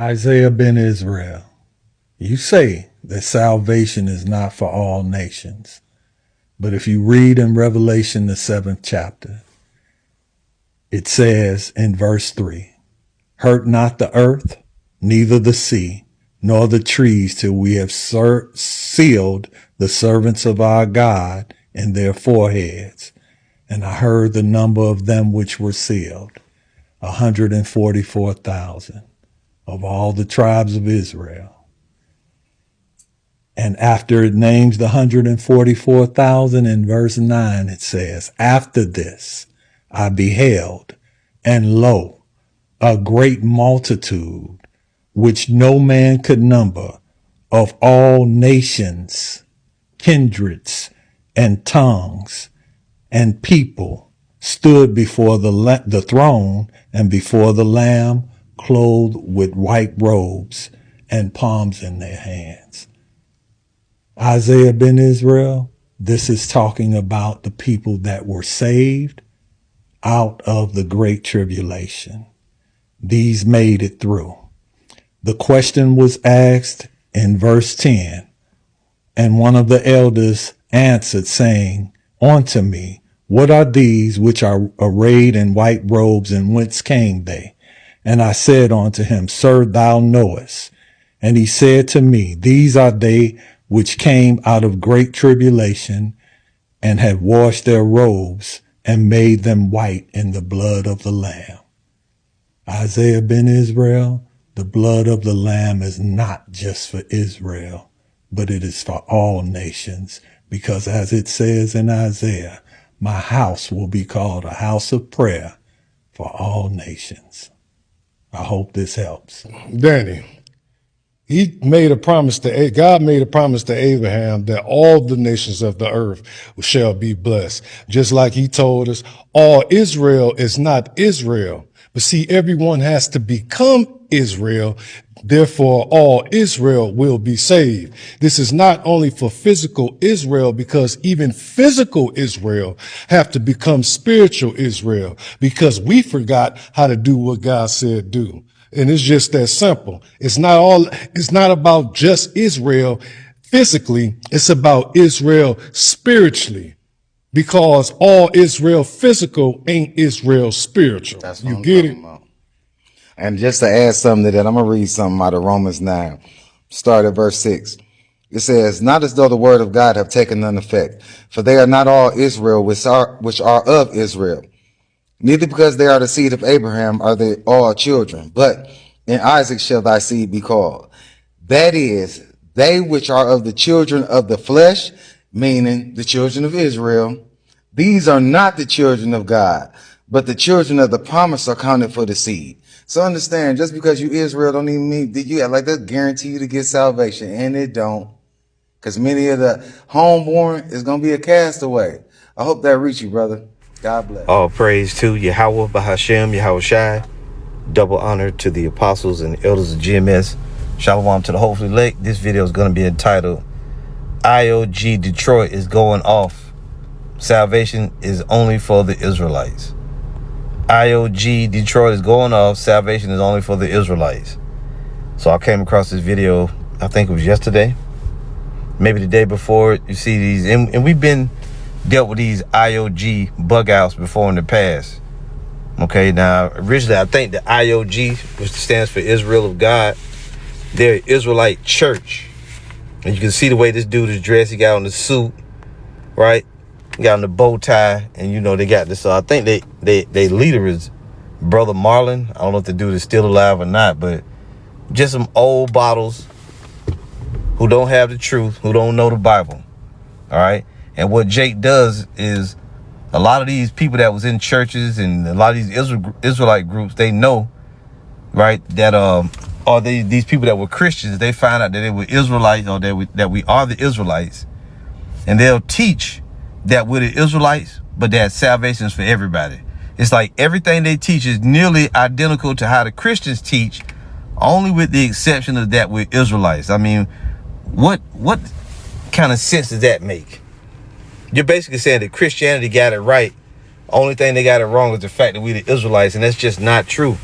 Isaiah ben Israel, you say that salvation is not for all nations. But if you read in Revelation, the 7th chapter, it says in verse 3, hurt not the earth, neither the sea, nor the trees till we have sealed the servants of our God in their foreheads. And I heard the number of them which were sealed, 144,000 of all the tribes of Israel. And after it names the 144,000 in verse 9, it says, after this I beheld, and lo, a great multitude, which no man could number, of all nations, kindreds, and tongues, and people, stood before the throne and before the Lamb, clothed with white robes and palms in their hands. Isaiah ben Israel, this is talking about the people that were saved out of the great tribulation. These made it through. The question was asked in verse 10, and one of the elders answered, saying unto me, what are these which are arrayed in white robes, and whence came they? And I said unto him, Sir, thou knowest. And he said to me, these are they which came out of great tribulation, and have washed their robes, and made them white in the blood of the Lamb. Isaiah ben Israel, the blood of the Lamb is not just for Israel, but it is for all nations, because as it says in Isaiah, my house will be called a house of prayer for all nations. I hope this helps. Danny, God made a promise to Abraham that all the nations of the earth shall be blessed. Just like he told us, all Israel is not Israel. But see, everyone has to become Israel. Therefore, all Israel will be saved. This is not only for physical Israel, because even physical Israel have to become spiritual Israel, because we forgot how to do what God said do. And it's just that simple. It's not about just Israel physically. It's about Israel spiritually, because all Israel physical ain't Israel spiritual. That's what You I'm get talking it? about. And just to add something to that, I'm going to read something out of Romans 9. Start at verse 6. It says, not as though the word of God have taken none effect, for they are not all Israel which are of Israel. Neither because they are the seed of Abraham are they all children, but in Isaac shall thy seed be called. That is, they which are of the children of the flesh, meaning the children of Israel, these are not the children of God, but the children of the promise are counted for the seed. So understand, just because you Israel don't even mean that you like that guarantee you to get salvation, and it don't. Because many of the homeborn is going to be a castaway. I hope that reach you, brother. God bless. All praise to Yahweh, Bahashem, Yahweh Shai. Double honor to the apostles and elders of GMS. Shalom to the hopefully elect. This video is going to be entitled, IOG Detroit is going off. Salvation is only for the Israelites. IOG Detroit is going off. Salvation is only for the Israelites. So I came across this video, I think it was yesterday, maybe the day before. You see these, and we've been dealt with these IOG bug outs before in the past. Okay, now originally I think the IOG, which stands for Israel of God, they're an Israelite church. And you can see the way this dude is dressed. He got on the suit, right? He got on the bow tie, and you know they got this. So I think they leader is Brother Marlon. I don't know if the dude is still alive or not, but just some old bottles who don't have the truth, who don't know the Bible. All right. And what Jake does is a lot of these people that was in churches and a lot of these Israelite groups, they know, right, that or these people that were Christians, they find out that they were Israelites, or that we are the Israelites, and they'll teach that we're the Israelites, but that salvation is for everybody. It's like everything they teach is nearly identical to how the Christians teach, only with the exception of that we're Israelites. I mean, what kind of sense does that make? You're basically saying that Christianity got it right. Only thing they got it wrong is the fact that we the Israelites, and that's just not true.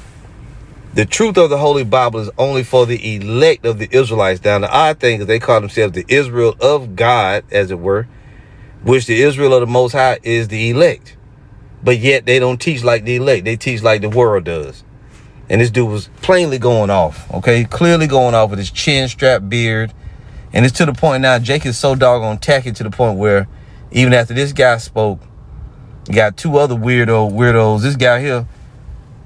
The truth of the Holy Bible is only for the elect of the Israelites. Now, the odd thing is they call themselves the Israel of God, as it were, which the Israel of the Most High is the elect. But yet they don't teach like the elect. They teach like the world does. And this dude was plainly going off, okay? Clearly going off with his chin strap beard. And it's to the point now, Jake is so doggone tacky to the point where even after this guy spoke, you got two other weirdos. This guy here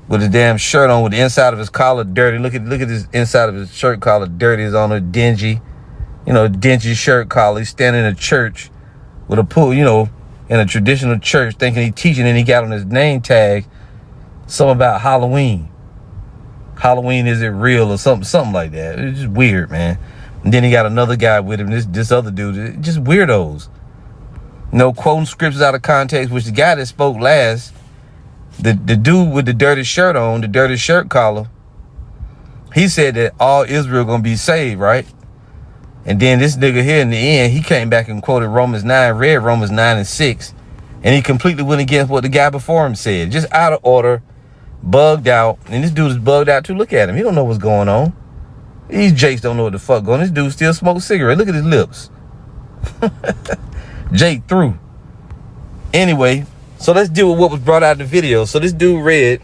with his damn shirt on, with the inside of his collar dirty. Look at this inside of his shirt collar dirty. Is on a dingy, dingy shirt collar. He's standing in a church with a pool, in a traditional church, thinking he's teaching, and he got on his name tag something about Halloween. Halloween, is it real, or something like that? It's just weird, man. And then he got another guy with him. This other dude, just weirdos. Quoting scriptures out of context, which the guy that spoke last, the dude with the dirty shirt on, the dirty shirt collar, he said that all Israel gonna be saved, right? And then this nigga here in the end, he came back and quoted Romans 9, read Romans 9 and 6, and he completely went against what the guy before him said. Just out of order, bugged out. And this dude is bugged out too. Look at him. He don't know what's going on. These Jakes don't know what the fuck going on. This dude still smokes cigarette. Look at his lips. Jake through. Anyway, so let's deal with what was brought out in the video. So this dude read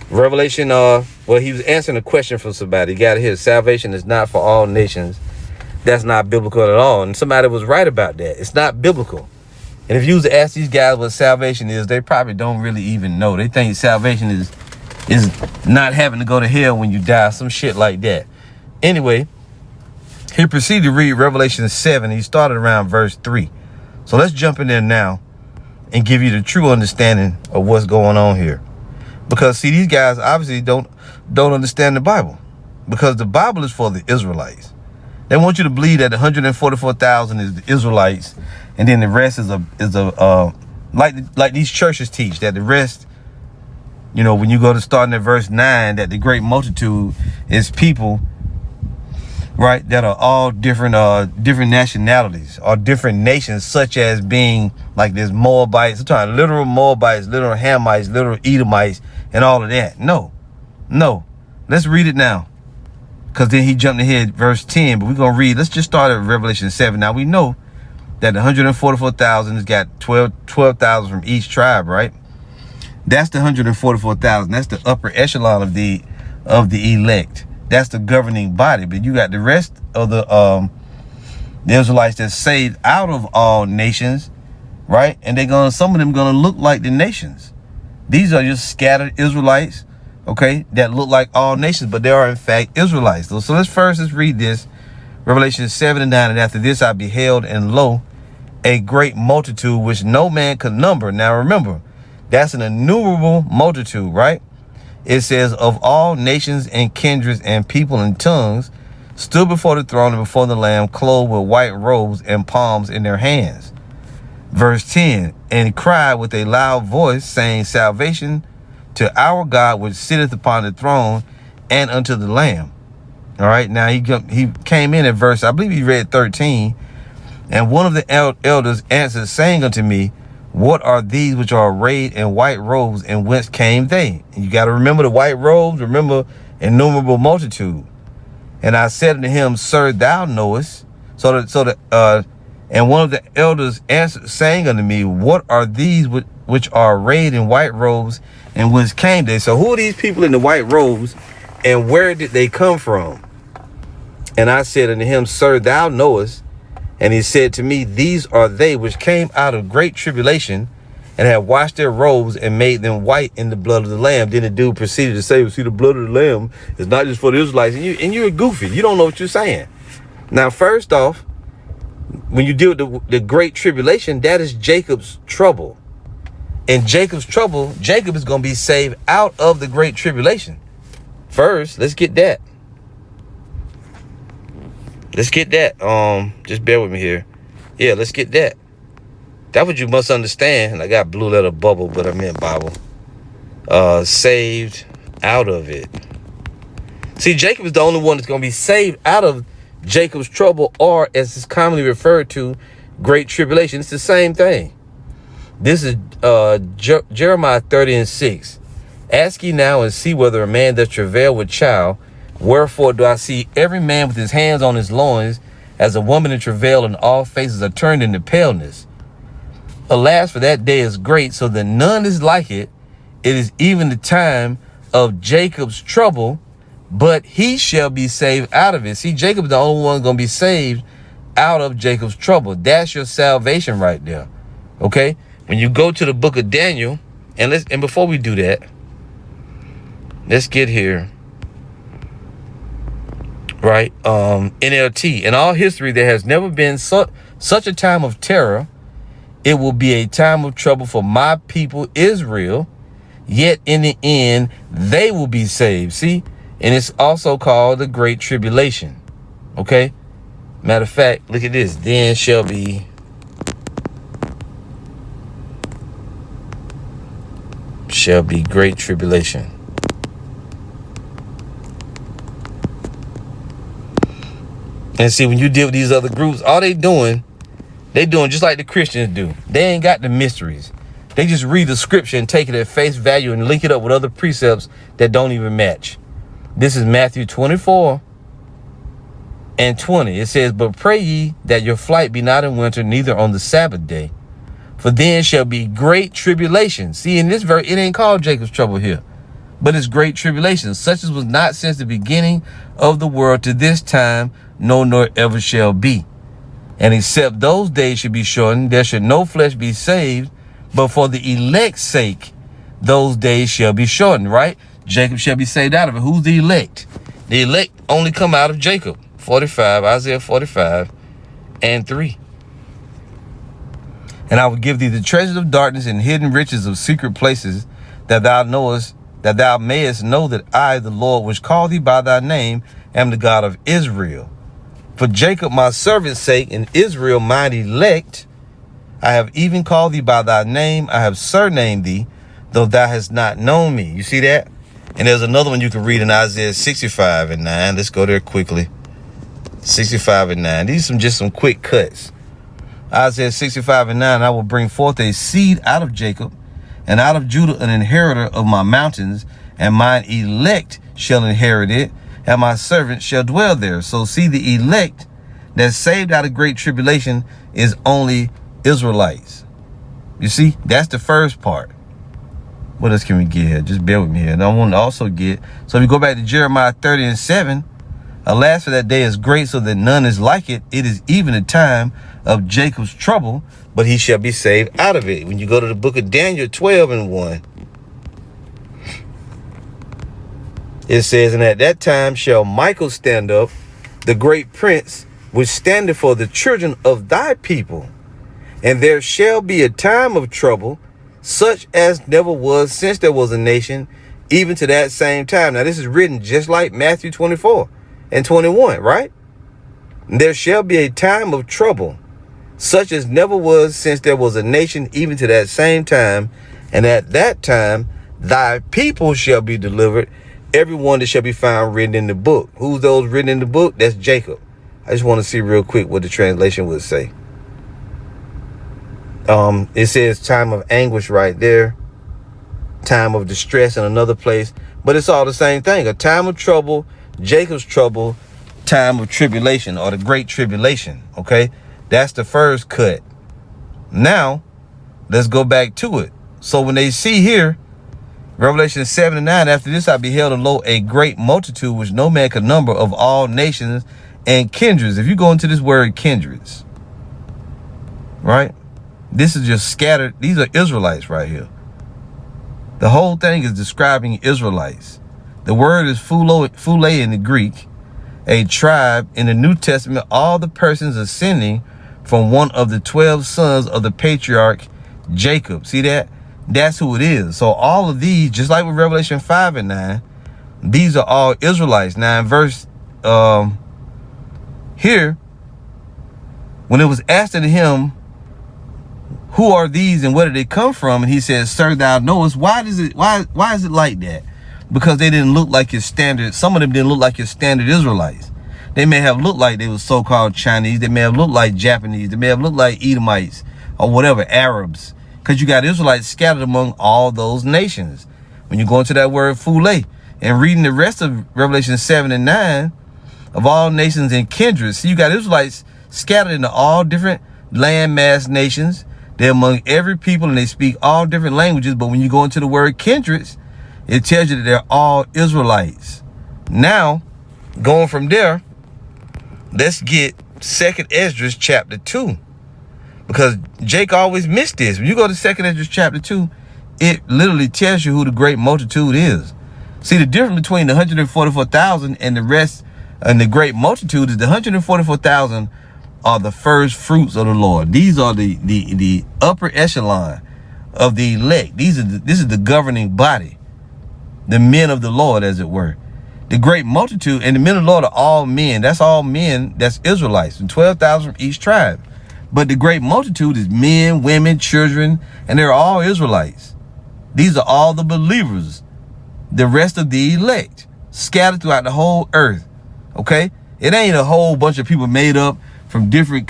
Revelation, he was answering a question from somebody. You got to hear, salvation is not for all nations. That's not biblical at all. And somebody was right about that. It's not biblical. And if you was to ask these guys what salvation is, they probably don't really even know. They think salvation is not having to go to hell when you die, some shit like that. Anyway, he proceeded to read Revelation 7. He started around verse 3. So let's jump in there now and give you the true understanding of what's going on here. Because, see, these guys obviously don't understand the Bible. Because the Bible is for the Israelites. They want you to believe that the 144,000 is the Israelites, and then the rest is like these churches teach, that the rest, when you go to starting at verse 9, that the great multitude is people, right, that are all different nationalities or different nations, such as being like there's Moabites, sometimes literal Moabites, literal Hamites, literal Edomites, and all of that. No. Let's read it now. Because then he jumped ahead, verse 10. But we're going to read. Let's just start at Revelation 7. Now, we know that the 144,000 has got 12,000 from each tribe, right? That's the 144,000. That's the upper echelon of the elect. That's the governing body. But you got the rest of the Israelites that's saved out of all nations, right? And some of them going to look like the nations. These are just scattered Israelites, okay, that look like all nations, but they are in fact Israelites. So let's read this, Revelation 7 and 9. And after this I beheld, and lo, a great multitude which no man could number. Now remember, that's an innumerable multitude, right? It says, of all nations and kindreds and people and tongues, stood before the throne and before the Lamb, clothed with white robes and palms in their hands. Verse 10, and cried with a loud voice, saying, salvation to our God which sitteth upon the throne, and unto the Lamb. All right, now he came in at verse, I believe he read 13. And one of the elders answered, saying unto me, what are these which are arrayed in white robes, and whence came they? And you got to remember the white robes, remember innumerable multitude. And I said unto him, sir, thou knowest. And one of the elders answered, saying unto me, what are these which are arrayed in white robes, and whence came they? So who are these people in the white robes, and where did they come from? And I said unto him, sir, thou knowest. And he said to me, these are they which came out of great tribulation, and have washed their robes and made them white in the blood of the Lamb. Then the dude proceeded to say, well, see, the blood of the Lamb is not just for the Israelites. And you're goofy. You don't know what you're saying. Now, first off, when you deal with the great tribulation, that is Jacob's trouble. In Jacob's trouble, Jacob is going to be saved out of the great tribulation. First, let's get that. Just bear with me here. Yeah, let's get that. That's what you must understand. I got blue letter bubble, but I meant Bible. Saved out of it. See, Jacob is the only one that's going to be saved out of Jacob's trouble, or as it's commonly referred to, great tribulation. It's the same thing. This is Jeremiah 30 and 6. Ask ye now and see whether a man that travail with child. Wherefore do I see every man with his hands on his loins, as a woman in travail, and all faces are turned into paleness. Alas, for that day is great, so that none is like it. It is even the time of Jacob's trouble, but he shall be saved out of it. See, Jacob's the only one going to be saved out of Jacob's trouble. That's your salvation right there. Okay? When you go to the book of Daniel, and before we do that, let's get here. Right? NLT. In all history, there has never been such a time of terror. It will be a time of trouble for my people Israel, yet in the end they will be saved. See, and it's also called the Great Tribulation. Okay, matter of fact, look at this. Then shall be great tribulation. And see, when you deal with these other groups, all they doing just like the Christians do. They ain't got the mysteries. They just read the scripture and take it at face value and link it up with other precepts that don't even match. This is Matthew 24 and 20. It says, but pray ye that your flight be not in winter, neither on the Sabbath day. For then shall be great tribulation. See, in this verse, it ain't called Jacob's trouble here, but it's great tribulation, such as was not since the beginning of the world to this time, no, nor ever shall be. And except those days should be shortened, there should no flesh be saved, but for the elect's sake, those days shall be shortened, right? Jacob shall be saved out of it. Who's the elect? The elect only come out of Jacob. 45, Isaiah 45 and 3. And I will give thee the treasures of darkness and hidden riches of secret places, that thou mayest know that I, the Lord, which called thee by thy name, am the God of Israel. For Jacob my servant's sake, and Israel mine elect, I have even called thee by thy name. I have surnamed thee, though thou hast not known me. You see that? And there's another one you can read in Isaiah 65 and 9. Let's go there quickly. 65 and 9. These are just some quick cuts. Isaiah 65 and 9. I will bring forth a seed out of Jacob, and out of Judah an inheritor of my mountains, and mine elect shall inherit it, and my servant shall dwell there. So see, the elect that's saved out of great tribulation is only Israelites. You see, that's the first part. What else can we get here? Just bear with me here. And I want to also get, so if you go back to Jeremiah 30 and 7, alas, for that day is great, so that none is like it. It is even a time of Jacob's trouble, but he shall be saved out of it. When you go to the book of Daniel 12 and 1, it says, and at that time shall Michael stand up, the great prince, which standeth for the children of thy people. And there shall be a time of trouble, such as never was since there was a nation, even to that same time. Now, this is written just like Matthew 24 and 21, right? And there shall be a time of trouble, such as never was since there was a nation, even to that same time. And at that time, thy people shall be delivered, everyone that shall be found written in the book. Who's those written in the book? That's Jacob. I just want to see real quick what the translation would say. It says time of anguish right there, time of distress in another place, but it's all the same thing. A time of trouble, Jacob's trouble, time of tribulation, or the great tribulation. Okay, that's the first cut. Now let's go back to it. So when they see here, Revelation 7 and 9, after this I beheld, and lo, a great multitude which no man could number, of all nations and kindreds. If you go into this word kindreds, right, this is just scattered. These are Israelites right here. The whole thing is describing Israelites. The word is phule in the Greek, a tribe. In the New Testament, all the persons ascending from one of the 12 sons of the patriarch Jacob. See that? That's who it is. So all of these, just like with Revelation 5 and 9, these are all Israelites. Now in verse here, when it was asked of him, who are these and where did they come from? And he says, sir, thou knowest. Why is it like that? Because they didn't look like your standard. Some of them didn't look like your standard Israelites. They may have looked like they were so-called Chinese. They may have looked like Japanese. They may have looked like Edomites or whatever, Arabs. Because you got Israelites scattered among all those nations. When you go into that word fule and reading the rest of Revelation 7 and 9, of all nations and kindreds. See, you got Israelites scattered into all different landmass nations. They're among every people and they speak all different languages. But when you go into the word kindreds, it tells you that they're all Israelites. Now, going from there, let's get 2nd Esdras chapter 2. Because Jake always missed this. When you go to 2nd Esdras chapter 2, it literally tells you who the great multitude is. See, the difference between the 144,000 and the rest and the great multitude is the 144,000 are the first fruits of the Lord. These are the upper echelon of the elect. This is the governing body, the men of the Lord, as it were. The great multitude and the men of the Lord are all men. That's all men. That's Israelites, and 12,000 from each tribe. But the great multitude is men, women, children, and they're all Israelites. These are all the believers, the rest of the elect, scattered throughout the whole earth. Okay, it ain't a whole bunch of people made up from different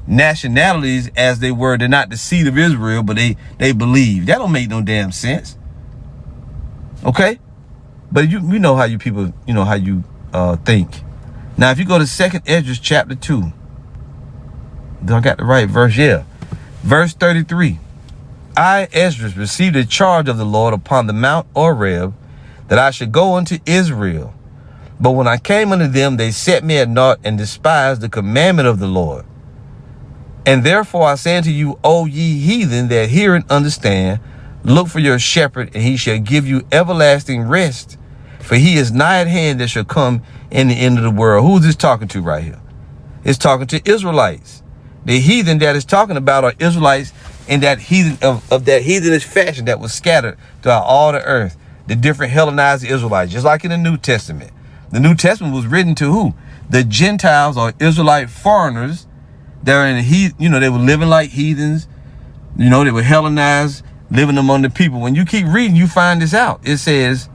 nationalities, as they were. They're not the seed of Israel, but they believe. That don't make no damn sense. Okay, but you know how you people, you know how you think. Now, if you go to 2nd Esdras chapter 2, do I got the right verse? Yeah, verse 33. I, Esdras, received a charge of the Lord upon the Mount Oreb, that I should go unto Israel. But when I came unto them, they set me at naught and despised the commandment of the Lord. And therefore I say unto you, O ye heathen that hear and understand, look for your shepherd, and he shall give you everlasting rest. For he is nigh at hand that shall come in the end of the world. Who is this talking to right here? It's talking to Israelites. The heathen that is talking about are Israelites in that heathen of that heathenish fashion that was scattered throughout all the earth. The different Hellenized Israelites, just like in the New Testament. The New Testament was written to who? The Gentiles, or Israelite foreigners. They're in they were living like heathens. They were Hellenized, living among the people. When you keep reading, you find this out. It says,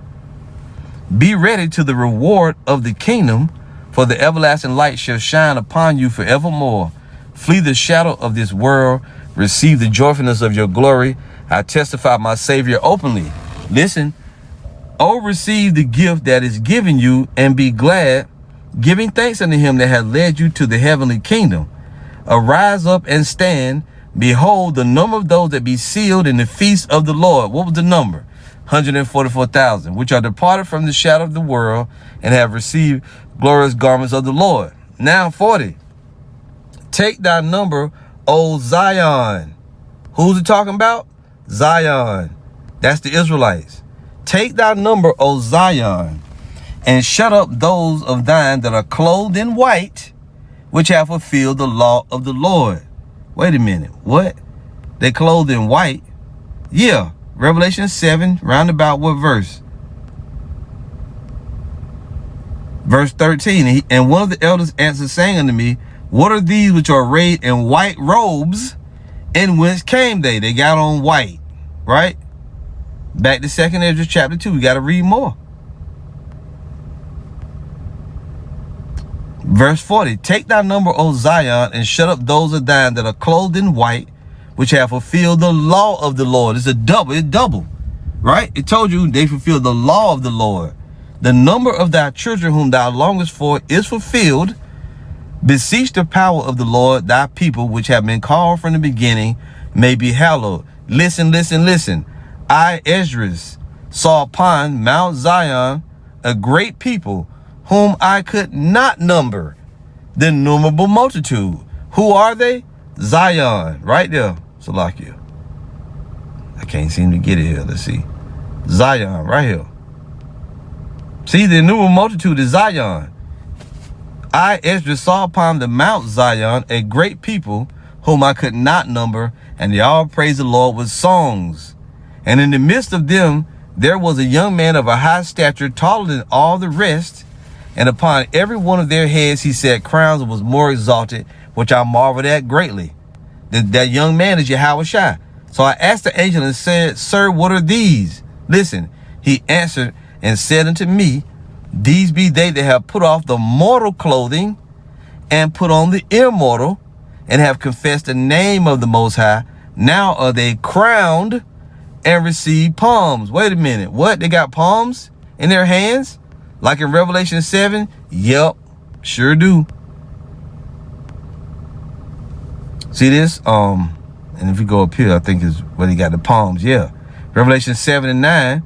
be ready to the reward of the kingdom, for the everlasting light shall shine upon you forevermore. Flee the shadow of this world. Receive the joyfulness of your glory. I testify my Savior openly. Listen. Oh, receive the gift that is given you, and be glad, giving thanks unto him that hath led you to the heavenly kingdom. Arise up and stand. Behold, the number of those that be sealed in the feast of the Lord. What was the number? 144,000, which are departed from the shadow of the world, and have received glorious garments of the Lord. Now 40. Take thy number, O Zion. Who's it talking about? Zion. That's the Israelites. Take thy number, O Zion, and shut up those of thine that are clothed in white, which have fulfilled the law of the Lord. Wait a minute. What? They clothed in white? Yeah. Revelation 7, roundabout what verse? Verse 13. And one of the elders answered, saying unto me, what are these which are arrayed in white robes? And whence came they? They got on white, right? Back to 2nd Esdras chapter 2. We got to read more. Verse 40. Take thy number, O Zion, and shut up those of thine that are clothed in white, which have fulfilled the law of the Lord. It's double, right? It told you they fulfilled the law of the Lord. The number of thy children whom thou longest for is fulfilled. Beseech the power of the Lord, thy people, which have been called from the beginning, may be hallowed. Listen, listen, listen. I, Esdras, saw upon Mount Zion a great people, whom I could not number, the innumerable multitude. Who are they? Zion, right there. Salakia. I can't seem to get it here. Let's see. Zion, right here. See, the innumerable multitude is Zion. I, Esdras, saw upon the Mount Zion a great people, whom I could not number, and they all praise the Lord with songs. And in the midst of them, there was a young man of a high stature, taller than all the rest, and upon every one of their heads he set crowns, and was more exalted, which I marveled at greatly. That young man is Yahushua. So I asked the angel and said, Sir, what are these? Listen, he answered and said unto me, these be they that have put off the mortal clothing and put on the immortal, and have confessed the name of the Most High. Now are they crowned and receive palms. Wait a minute. What? They got palms in their hands? Like in Revelation 7? Yep, sure do. See this? And if we go up here, I think is where they got the palms. Yeah. Revelation 7 and 9.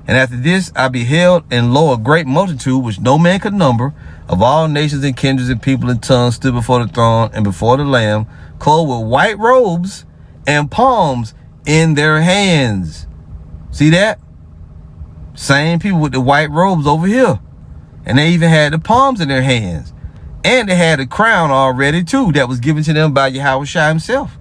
And after this, I beheld, and lo, a great multitude, which no man could number, of all nations and kindreds and people and tongues, stood before the throne and before the Lamb, clothed with white robes and palms in their hands. See that? Same people with the white robes over here. And they even had the palms in their hands. And they had a crown already too that was given to them by Yahweh Shai himself.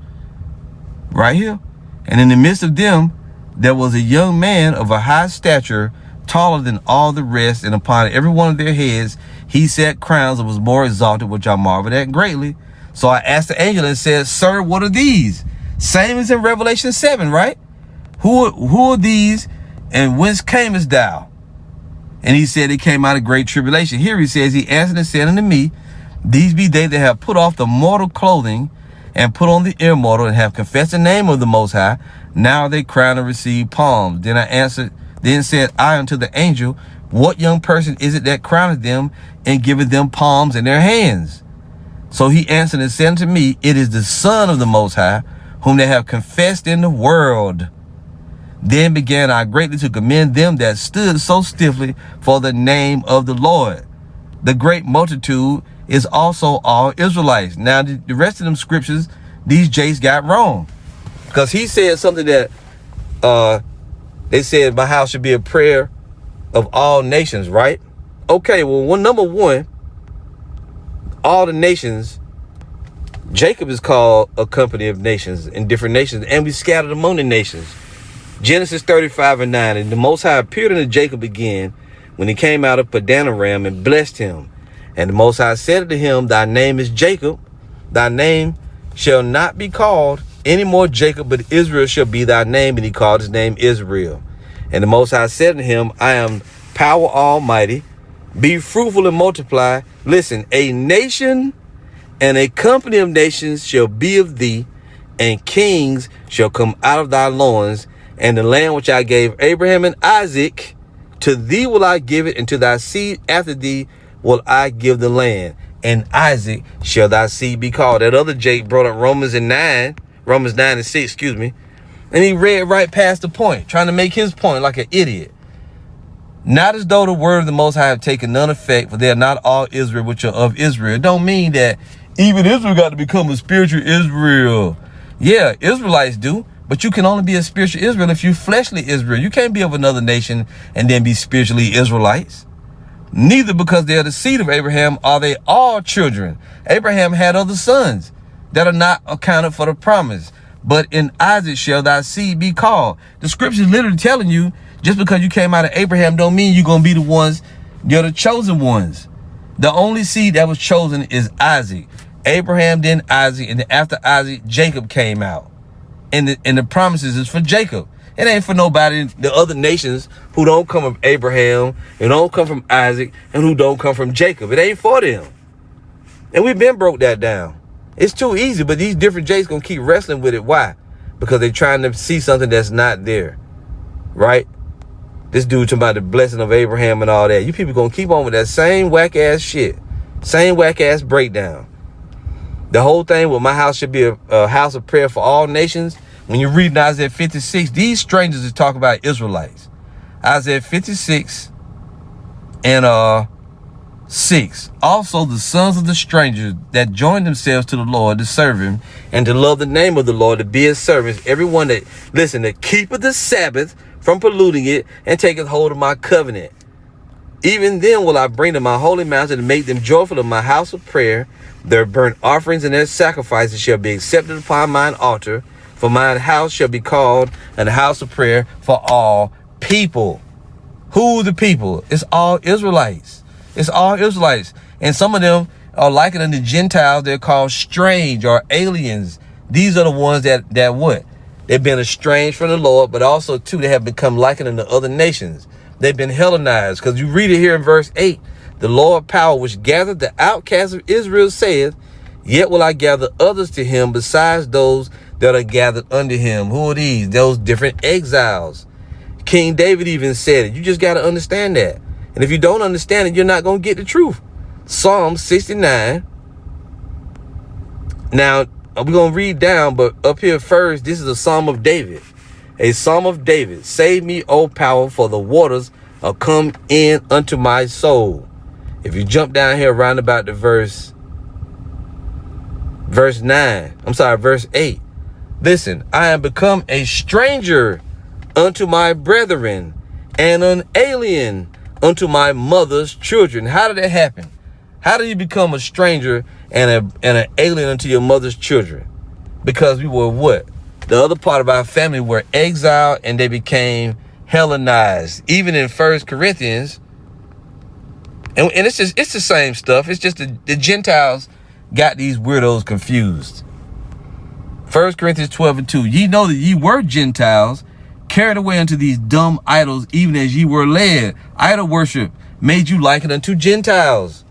Right here. And in the midst of them, there was a young man of a high stature, taller than all the rest, and upon every one of their heads he set crowns and was more exalted, which I marveled at greatly. So I asked the angel and said, Sir, what are these? Same as in Revelation 7, right? Who are these, and whence camest thou? And he said, it came out of great tribulation. Here he says, he answered and said unto me, these be they that have put off the mortal clothing and put on the immortal, and have confessed the name of the Most High. Now they crown and receive palms. Then I answered, then said I unto the angel, what young person is it that crowneth them and giveth them palms in their hands? So he answered and said unto me, it is the Son of the Most High, whom they have confessed in the world. Then began I greatly to commend them that stood so stiffly for the name of the Lord. The great multitude is also all Israelites. Now, the rest of them scriptures, these Jays got wrong. Because he said something that they said my house should be a prayer of all nations, right? Okay, well, number one, all the nations, Jacob is called a company of nations in different nations, and we scattered among the nations. Genesis 35 and 9, and the Most High appeared unto Jacob again when he came out of Padanaram and blessed him. And the Most High said unto him, thy name is Jacob, thy name shall not be called any more Jacob, but Israel shall be thy name. And he called his name Israel. And the Most High said unto him, I am power almighty, be fruitful and multiply. Listen, a nation and a company of nations shall be of thee, and kings shall come out of thy loins. And the land which I gave Abraham and Isaac, to thee will I give it, and to thy seed after thee will I give the land. And Isaac shall thy seed be called. That other Jake brought up Romans 9 and 6, excuse me. And he read right past the point, trying to make his point like an idiot. Not as though the word of the Most High have taken none effect, for they are not all Israel which are of Israel. It don't mean that even Israel got to become a spiritual Israel. Yeah, Israelites do. But you can only be a spiritual Israel if you fleshly Israel. You can't be of another nation and then be spiritually Israelites. Neither because they are the seed of Abraham are they all children. Abraham had other sons that are not accounted for the promise. But in Isaac shall thy seed be called. The scripture is literally telling you, just because you came out of Abraham don't mean you're going to be the ones, you're the chosen ones. The only seed that was chosen is Isaac. Abraham, then Isaac, and then after Isaac, Jacob came out. And the promises is for Jacob. It ain't for nobody, the other nations who don't come from Abraham, and don't come from Isaac, and who don't come from Jacob. It ain't for them. And we've been broke that down. It's too easy, but these different Jakes gonna keep wrestling with it. Why? Because they're trying to see something that's not there. Right? This dude talking about the blessing of Abraham and all that. You people gonna keep on with that same whack ass shit. Same whack ass breakdown. The whole thing with my house should be a house of prayer for all nations. When you read in Isaiah 56, these strangers is talking about Israelites. Isaiah 56 and 6. Also the sons of the strangers that join themselves to the Lord to serve him and to love the name of the Lord, to be his servants. Everyone that, listen, that keepeth the Sabbath from polluting it and taketh hold of my covenant. Even then will I bring to my holy mountain and make them joyful of my house of prayer. Their burnt offerings and their sacrifices shall be accepted upon mine altar. For mine house shall be called a house of prayer for all people. Who the people? It's all Israelites. It's all Israelites. And some of them are likened unto Gentiles. They're called strange or aliens. These are the ones that what? They've been estranged from the Lord, but also too, they have become likened unto other nations. They've been Hellenized. Because you read it here in verse 8. The Lord power which gathered the outcasts of Israel saith, yet will I gather others to him besides those that are gathered under him. Who are these? Those different exiles. King David even said it. You just got to understand that. And if you don't understand it, you're not going to get the truth. Psalm 69. Now, we're going to read down, but up here first, this is a Psalm of David. A Psalm of David. Save me, O power, for the waters are come in unto my soul. If you jump down here around about the verse 8. Listen, I am become a stranger unto my brethren and an alien unto my mother's children. How did that happen? How do you become a stranger and an alien unto your mother's children? Because we were what? The other part of our family were exiled and they became Hellenized. Even in 1 Corinthians, and it's the same stuff. It's just the Gentiles got these weirdos confused. 1 Corinthians 12:2. Ye know that ye were Gentiles, carried away unto these dumb idols, even as ye were led. Idol worship made you like it unto Gentiles.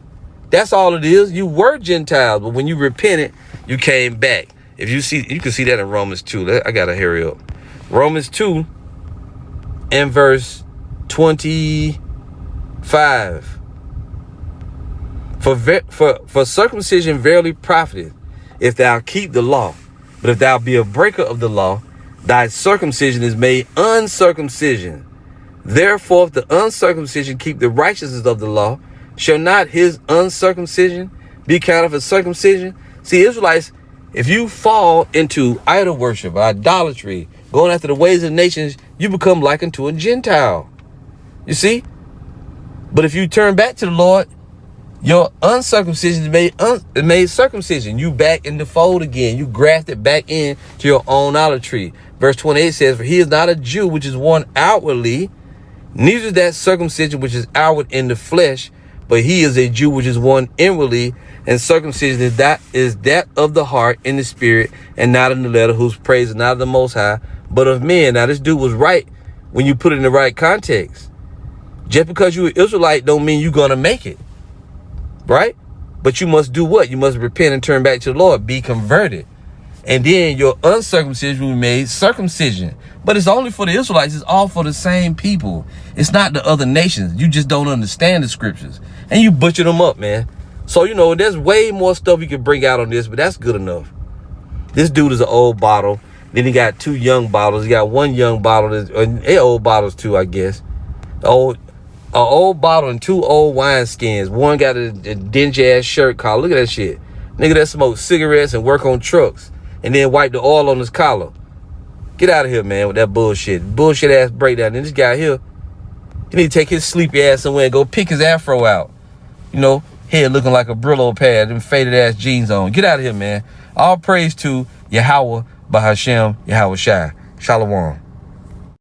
That's all it is. You were Gentiles, but when you repented, you came back. If you see, you can see that in Romans 2. I gotta hurry up. Romans 2 and verse 25. For circumcision verily profiteth, if thou keep the law. But if thou be a breaker of the law, thy circumcision is made uncircumcision. Therefore, if the uncircumcision keep the righteousness of the law, shall not his uncircumcision be counted for circumcision? See, Israelites, if you fall into idol worship, idolatry, going after the ways of the nations, you become like unto a Gentile. You see? But if you turn back to the Lord, your uncircumcision is made circumcision. You back in the fold again. You grafted back in to your own idolatry. Verse 28 says, for he is not a Jew, which is one outwardly, neither is that circumcision which is outward in the flesh, but he is a Jew, which is one inwardly, and circumcision is that of the heart in the spirit, and not in the letter, whose praise is not of the Most High, but of men. Now, this dude was right when you put it in the right context. Just because you're an Israelite don't mean you're going to make it. Right? But you must do what? You must repent and turn back to the Lord, be converted. And then your uncircumcision will be made circumcision. But it's only for the Israelites. It's all for the same people. It's not the other nations. You just don't understand the scriptures. And you butcher them up, man. So, you know, there's way more stuff you can bring out on this, but that's good enough. This dude is an old bottle. Then he got two young bottles. He got one young bottle. Old bottles too, I guess. An old bottle and two old wine skins. One got a dingy ass shirt collar. Look at that shit. Nigga that smoked cigarettes and work on trucks and then wipe the oil on his collar. Get out of here, man, with that bullshit. Bullshit ass breakdown. And this guy here, he need to take his sleepy ass somewhere and go pick his afro out. You know, head looking like a Brillo pad and faded ass jeans on. Get out of here, man. All praise to Yahweh, Bahashem, Yahweh Shai. Shalom.